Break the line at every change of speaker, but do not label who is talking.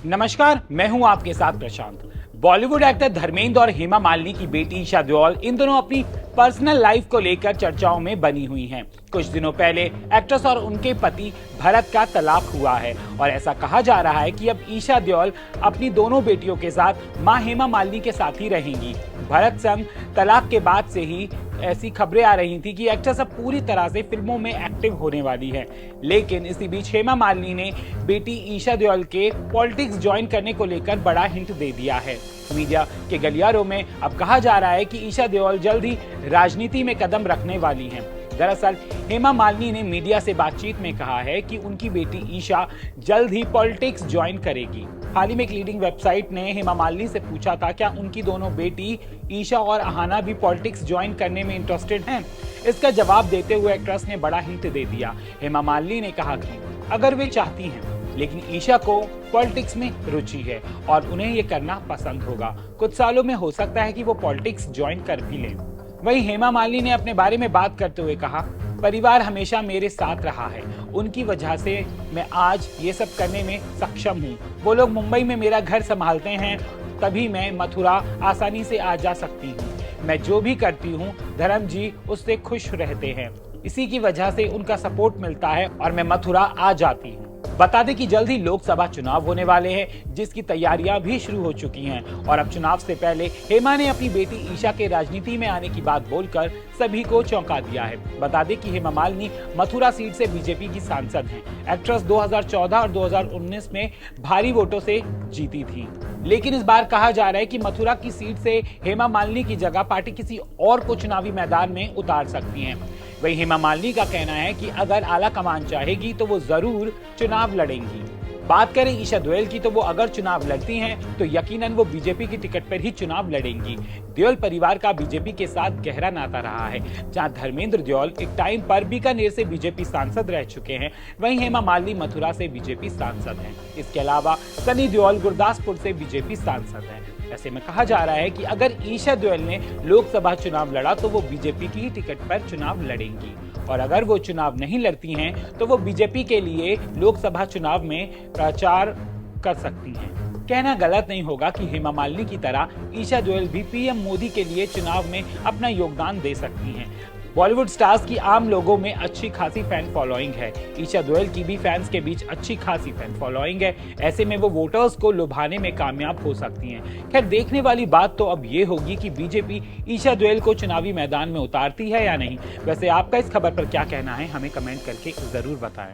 नमस्कार, मैं हूं आपके साथ प्रशांत। बॉलीवुड एक्टर धर्मेंद्र और हेमा मालिनी की बेटी ईशा देओल इन दोनों अपनी पर्सनल लाइफ को लेकर चर्चाओं में बनी हुई हैं। कुछ दिनों पहले एक्ट्रेस और उनके पति भरत का तलाक हुआ है और ऐसा कहा जा रहा है कि अब ईशा देओल अपनी दोनों बेटियों के साथ मां हेमा मालिनी के साथ ही रहेंगी। भरत संग तलाक के बाद से ही ऐसी खबरें आ रही थी कि एक्ट्रेस अब पूरी तरह से फिल्मों में एक्टिव होने वाली है। लेकिन इसी बीच हेमा मालिनी ने बेटी ईशा देओल के पॉलिटिक्स ज्वाइन करने को लेकर बड़ा हिंट दे दिया है। मीडिया के गलियारों में अब कहा जा रहा है कि ईशा देओल जल्द ही राजनीति में कदम रखने वाली हैं। दरअसल हेमा मालिनी ने मीडिया से बातचीत में कहा है कि उनकी बेटी ईशा जल्द ही पॉलिटिक्स ज्वाइन करेगी। हाल ही में एक लीडिंग वेबसाइट ने हेमा मालिनी से पूछा था क्या उनकी दोनों बेटी ईशा और अहाना भी पॉलिटिक्स ज्वाइन करने में इंटरेस्टेड हैं। इसका जवाब देते हुए एक्ट्रेस ने बड़ा हिंट दे दिया। हेमा मालिनी ने कहा कि अगर वे चाहती हैं, लेकिन ईशा को पॉलिटिक्स में रुचि है और उन्हें ये करना पसंद होगा। कुछ सालों में हो सकता है कि वो पॉलिटिक्स ज्वाइन कर भी लें। वहीं हेमा मालिनी ने अपने बारे में बात करते हुए कहा, परिवार हमेशा मेरे साथ रहा है, उनकी वजह से मैं आज ये सब करने में सक्षम हूँ। वो लोग मुंबई में मेरा घर संभालते हैं, तभी मैं मथुरा आसानी से आ जा सकती हूँ। मैं जो भी करती हूँ धर्म जी उससे खुश रहते हैं, इसी की वजह से उनका सपोर्ट मिलता है और मैं मथुरा आ जाती हूँ। बता दें कि जल्द ही लोकसभा चुनाव होने वाले हैं, जिसकी तैयारियां भी शुरू हो चुकी हैं और अब चुनाव से पहले हेमा ने अपनी बेटी ईशा के राजनीति में आने की बात बोलकर सभी को चौंका दिया है। बता दें कि हेमा मालिनी मथुरा सीट से बीजेपी की सांसद हैं। एक्ट्रेस 2014 और 2019 में भारी वोटों से जीती थी, लेकिन इस बार कहा जा रहा है कि मथुरा की सीट से हेमा मालिनी की जगह पार्टी किसी और को चुनावी मैदान में उतार सकती है। वहीं हेमा मालिनी का कहना है कि अगर आला कमान चाहेगी तो वो जरूर चुनाव लड़ेंगी। बात करें ईशा देओल की तो वो अगर चुनाव लड़ती हैं तो यकीनन वो बीजेपी की टिकट पर ही चुनाव लड़ेंगी। देओल परिवार का बीजेपी के साथ गहरा नाता रहा है। जहां धर्मेंद्र देओल एक टाइम पर बीकानेर से बीजेपी सांसद रह चुके हैं, वहीं हेमा मालिनी मथुरा से बीजेपी सांसद हैं। इसके अलावा सनी देओल गुरदासपुर से बीजेपी सांसद हैं। ऐसे में कहा जा रहा है कि अगर ईशा देओल ने लोकसभा चुनाव लड़ा तो वो बीजेपी की टिकट पर चुनाव लड़ेंगी और अगर वो चुनाव नहीं लड़ती हैं तो वो बीजेपी के लिए लोकसभा चुनाव में प्रचार कर सकती हैं। कहना गलत नहीं होगा कि हेमा मालिनी की तरह ईशा देओल भी पीएम मोदी के लिए चुनाव में अपना योगदान दे सकती हैं। बॉलीवुड स्टार्स की आम लोगों में अच्छी खासी फैन फॉलोइंग है। ईशा देओल की भी फैंस के बीच अच्छी खासी फैन फॉलोइंग है। ऐसे में वो वोटर्स को लुभाने में कामयाब हो सकती हैं। खैर, देखने वाली बात तो अब ये होगी कि बीजेपी ईशा देओल को चुनावी मैदान में उतारती है या नहीं। वैसे आपका इस खबर पर क्या कहना है, हमें कमेंट करके जरूर बताएं।